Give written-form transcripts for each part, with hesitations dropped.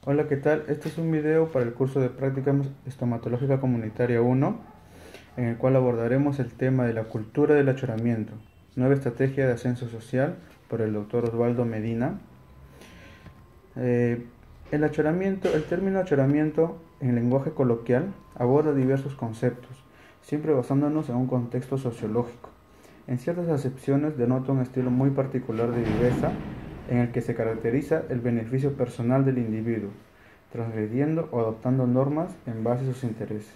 Hola, ¿qué tal? Este es un video para el curso de Práctica Estomatológica Comunitaria 1, en el cual abordaremos el tema de la cultura del achoramiento, nueva estrategia de ascenso social, por el doctor Osvaldo Medina. El término achoramiento en lenguaje coloquial aborda diversos conceptos, siempre basándonos en un contexto sociológico. En ciertas acepciones denota un estilo muy particular de viveza en el que se caracteriza el beneficio personal del individuo, transgrediendo o adoptando normas en base a sus intereses.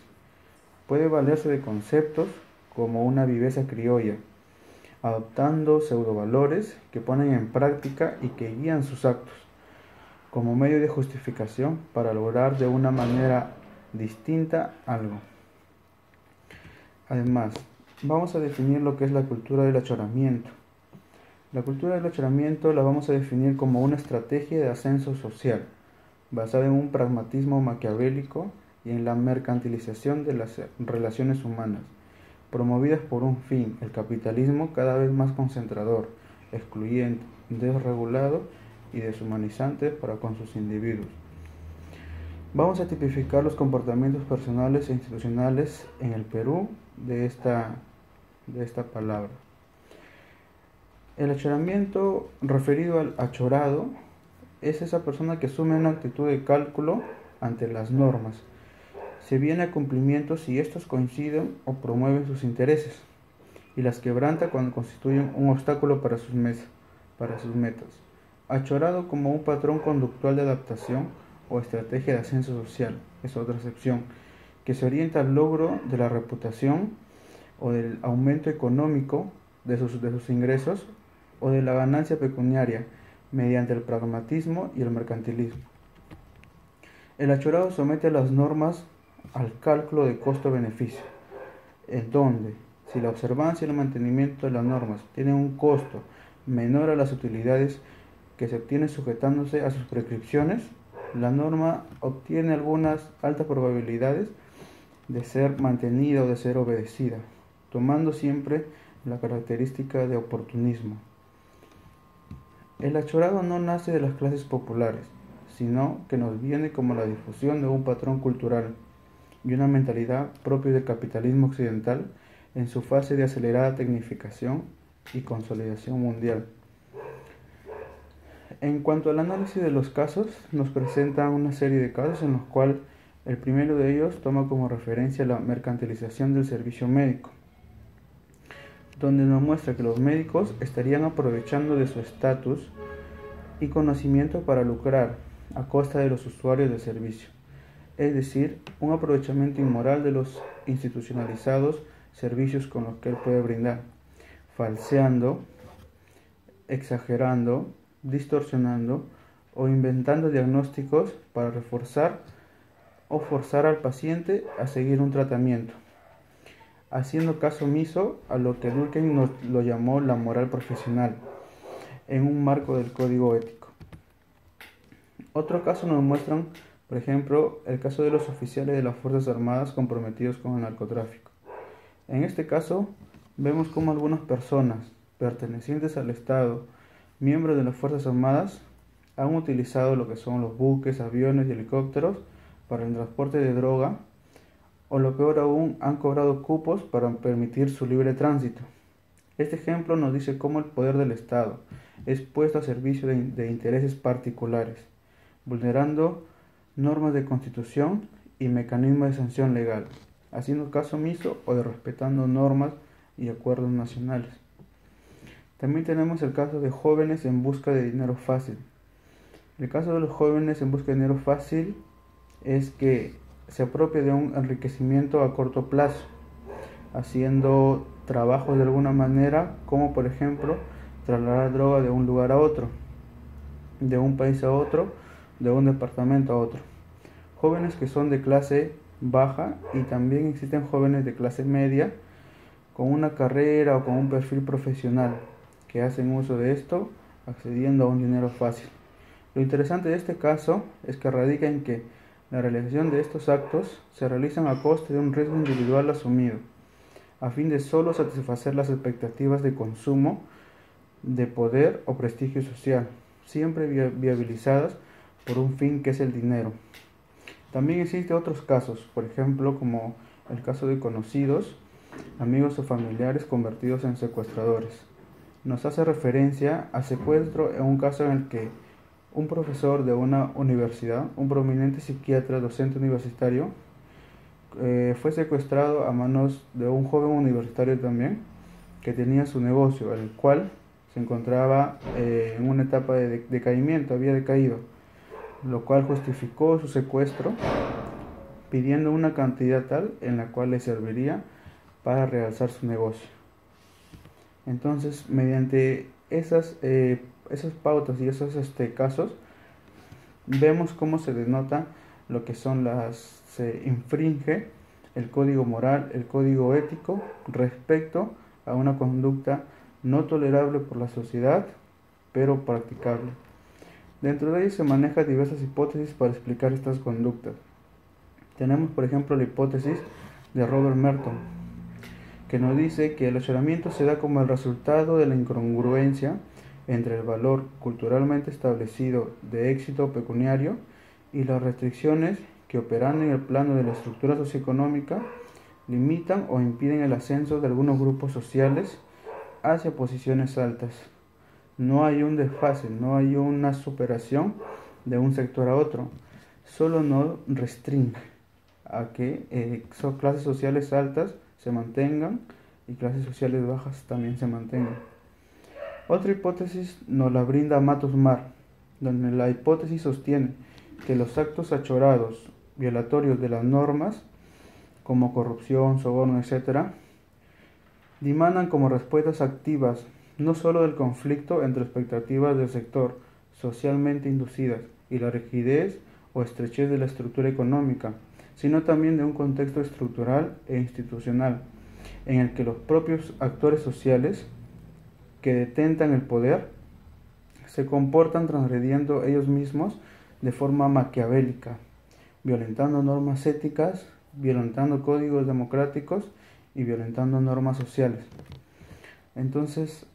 Puede valerse de conceptos como una viveza criolla, adoptando pseudovalores que ponen en práctica y que guían sus actos, como medio de justificación para lograr de una manera distinta algo. Además, vamos a definir lo que es la cultura del achoramiento. La cultura del achoramiento la vamos a definir como una estrategia de ascenso social, basada en un pragmatismo maquiavélico y en la mercantilización de las relaciones humanas, promovidas por un fin, el capitalismo cada vez más concentrador, excluyente, desregulado y deshumanizante para con sus individuos. Vamos a tipificar los comportamientos personales e institucionales en el Perú de esta palabra. El achoramiento, referido al achorado, es esa persona que asume una actitud de cálculo ante las normas. Se viene a cumplimiento si estos coinciden o promueven sus intereses, y las quebranta cuando constituyen un obstáculo para sus metas. Achorado como un patrón conductual de adaptación o estrategia de ascenso social, es otra acepción, que se orienta al logro de la reputación o del aumento económico de sus ingresos o de la ganancia pecuniaria mediante el pragmatismo y el mercantilismo. El achorado somete a las normas al cálculo de costo-beneficio, en donde, si la observancia y el mantenimiento de las normas tienen un costo menor a las utilidades que se obtienen sujetándose a sus prescripciones, la norma obtiene algunas altas probabilidades de ser mantenida o de ser obedecida, tomando siempre la característica de oportunismo. El achorado no nace de las clases populares, sino que nos viene como la difusión de un patrón cultural y una mentalidad propia del capitalismo occidental en su fase de acelerada tecnificación y consolidación mundial. En cuanto al análisis de los casos, nos presenta una serie de casos en los cuales el primero de ellos toma como referencia la mercantilización del servicio médico, donde nos muestra que los médicos estarían aprovechando de su estatus y conocimiento para lucrar a costa de los usuarios del servicio, es decir, un aprovechamiento inmoral de los institucionalizados servicios con los que él puede brindar, falseando, exagerando, distorsionando o inventando diagnósticos para reforzar o forzar al paciente a seguir un tratamiento, haciendo caso omiso a lo que Durkheim nos lo llamó la moral profesional, en un marco del código ético. Otro caso nos muestran, por ejemplo, el caso de los oficiales de las Fuerzas Armadas comprometidos con el narcotráfico. En este caso, vemos cómo algunas personas pertenecientes al Estado, miembros de las Fuerzas Armadas, han utilizado lo que son los buques, aviones y helicópteros para el transporte de droga, o lo peor aún, han cobrado cupos para permitir su libre tránsito. Este ejemplo nos dice cómo el poder del Estado es puesto a servicio de intereses particulares, vulnerando normas de constitución y mecanismos de sanción legal, haciendo caso omiso o de respetando normas y acuerdos nacionales. También tenemos el caso de jóvenes en busca de dinero fácil. El caso de los jóvenes en busca de dinero fácil es que se apropia de un enriquecimiento a corto plazo, haciendo trabajos de alguna manera, como por ejemplo trasladar droga de un lugar a otro, de un país a otro, de un departamento a otro. Jóvenes que son de clase baja, y también existen jóvenes de clase media con una carrera o con un perfil profesional que hacen uso de esto accediendo a un dinero fácil. Lo interesante de este caso es que radica en que la realización de estos actos se realizan a coste de un riesgo individual asumido, a fin de solo satisfacer las expectativas de consumo, de poder o prestigio social, siempre viabilizadas por un fin que es el dinero. También existen otros casos, por ejemplo, como el caso de conocidos, amigos o familiares convertidos en secuestradores. Nos hace referencia a secuestro en un caso en el que un profesor de una universidad, un prominente psiquiatra docente universitario, fue secuestrado a manos de un joven universitario también, que tenía su negocio, el cual se encontraba en una etapa de decaimiento, había decaído, lo cual justificó su secuestro pidiendo una cantidad tal en la cual le serviría para realzar su negocio. Entonces, mediante esas pautas y esos casos, vemos cómo se denota lo que son se infringe el código moral, el código ético respecto a una conducta no tolerable por la sociedad, pero practicable. Dentro de ello se manejan diversas hipótesis para explicar estas conductas. Tenemos, por ejemplo, la hipótesis de Robert Merton, que nos dice que el achoramiento se da como el resultado de la incongruencia entre el valor culturalmente establecido de éxito pecuniario y las restricciones que operan en el plano de la estructura socioeconómica limitan o impiden el ascenso de algunos grupos sociales hacia posiciones altas. No hay un desfase, no hay una superación de un sector a otro, solo no restringe a que son clases sociales altas se mantengan y clases sociales bajas también se mantengan. Otra hipótesis nos la brinda Matos Mar, donde la hipótesis sostiene que los actos achorados, violatorios de las normas, como corrupción, soborno, etc., dimanan como respuestas activas no sólo del conflicto entre expectativas del sector socialmente inducidas y la rigidez o estrechez de la estructura económica, sino también de un contexto estructural e institucional, en el que los propios actores sociales que detentan el poder se comportan transgrediendo ellos mismos de forma maquiavélica, violentando normas éticas, violentando códigos democráticos y violentando normas sociales. Entonces,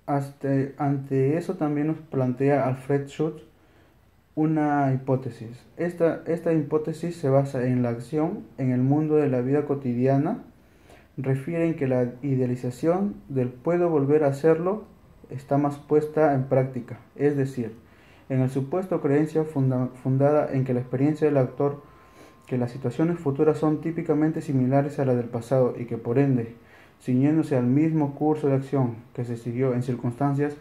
ante eso también nos plantea Alfred Schutz una hipótesis. Esta hipótesis se basa en la acción en el mundo de la vida cotidiana. Refieren que la idealización del puedo volver a hacerlo está más puesta en práctica, es decir, en el supuesto creencia fundada en que la experiencia del actor, que las situaciones futuras son típicamente similares a las del pasado y que por ende, ciñéndose al mismo curso de acción que se siguió en circunstancias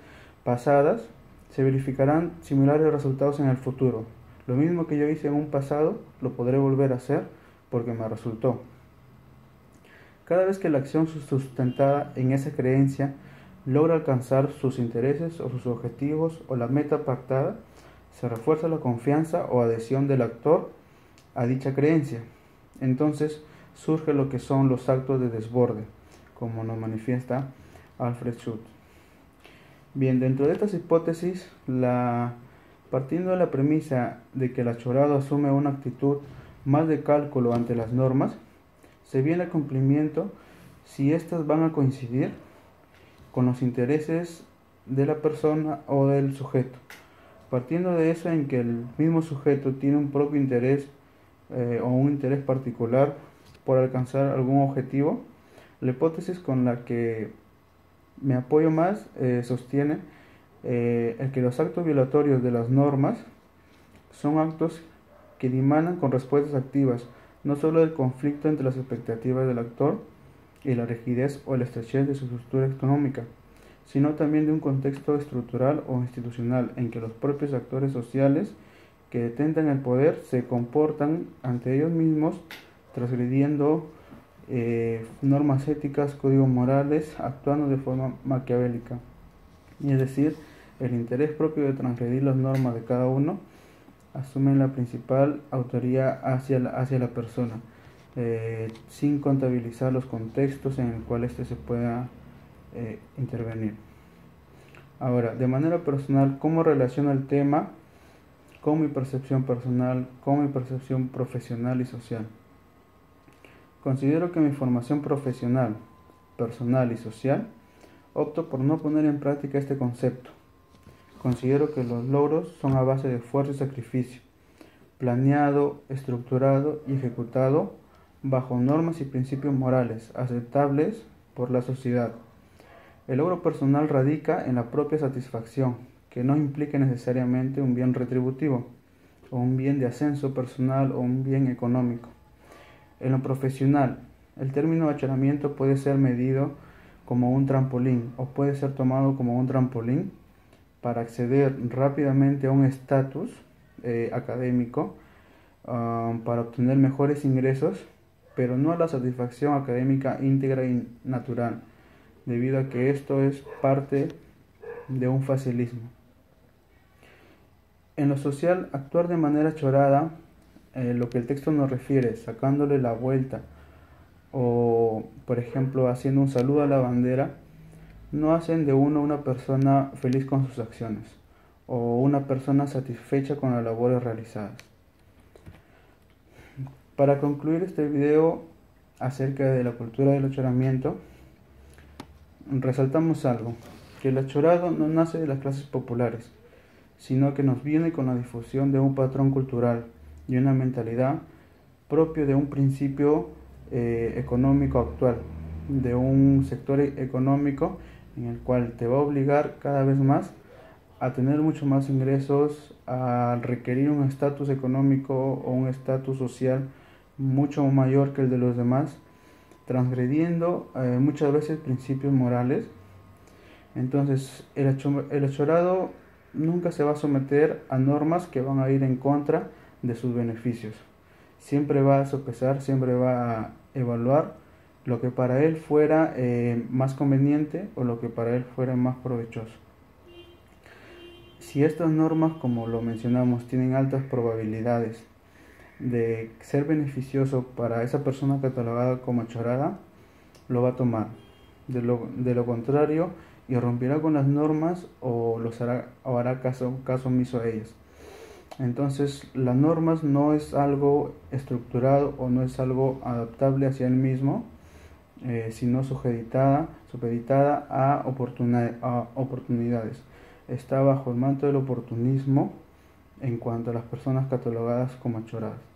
pasadas, se verificarán similares resultados en el futuro. Lo mismo que yo hice en un pasado, lo podré volver a hacer porque me resultó. Cada vez que la acción sustentada en esa creencia logra alcanzar sus intereses o sus objetivos o la meta pactada, se refuerza la confianza o adhesión del actor a dicha creencia. Entonces surge lo que son los actos de desborde, como nos manifiesta Alfred Schutz. Bien, dentro de estas hipótesis, partiendo de la premisa de que el achorado asume una actitud más de cálculo ante las normas, se viene a cumplimiento si éstas van a coincidir con los intereses de la persona o del sujeto. Partiendo de eso en que el mismo sujeto tiene un propio interés o un interés particular por alcanzar algún objetivo, la hipótesis con la que me apoyo más sostiene el que los actos violatorios de las normas son actos que dimanan con respuestas activas, no solo del conflicto entre las expectativas del actor y la rigidez o la estrechez de su estructura económica, sino también de un contexto estructural o institucional en que los propios actores sociales que detentan el poder se comportan ante ellos mismos transgrediendo normas éticas, códigos morales, actuando de forma maquiavélica. Y es decir, el interés propio de transgredir las normas de cada uno asumen la principal autoría hacia la persona, sin contabilizar los contextos en el cual éste se pueda intervenir. Ahora, de manera personal, ¿cómo relaciona el tema con mi percepción personal, con mi percepción profesional y social? Considero que mi formación profesional, personal y social opto por no poner en práctica este concepto, Considero que los logros son a base de esfuerzo y sacrificio, planeado, estructurado y ejecutado bajo normas y principios morales aceptables por la sociedad. El logro personal radica en la propia satisfacción, que no implique necesariamente un bien retributivo, o un bien de ascenso personal o un bien económico. En lo profesional, el término bachillerato puede ser medido como un trampolín o puede ser tomado como un trampolín para acceder rápidamente a un estatus académico, para obtener mejores ingresos, pero no a la satisfacción académica íntegra y natural, debido a que esto es parte de un facilismo. En lo social, actuar de manera chorada, lo que el texto nos refiere, sacándole la vuelta o, por ejemplo, haciendo un saludo a la bandera, no hacen de uno una persona feliz con sus acciones o una persona satisfecha con las labores realizadas. Para concluir este video acerca de la cultura del achoramiento, resaltamos algo, que el achorado no nace de las clases populares, sino que nos viene con la difusión de un patrón cultural y una mentalidad propio de un principio económico actual, de un sector económico en el cual te va a obligar cada vez más a tener mucho más ingresos, a requerir un estatus económico o un estatus social mucho mayor que el de los demás, transgrediendo muchas veces principios morales. Entonces el achorado nunca se va a someter a normas que van a ir en contra de sus beneficios. Siempre va a sopesar, siempre va a evaluar lo que para él fuera más conveniente o lo que para él fuera más provechoso. Si estas normas, como lo mencionamos, tienen altas probabilidades de ser beneficioso para esa persona catalogada como achorada, lo va a tomar. De lo contrario, irrumpirá con las normas o hará caso omiso a ellas. Entonces, las normas no es algo estructurado o no es algo adaptable hacia él mismo, sino supeditada a oportunidades. Está bajo el manto del oportunismo en cuanto a las personas catalogadas como achoradas.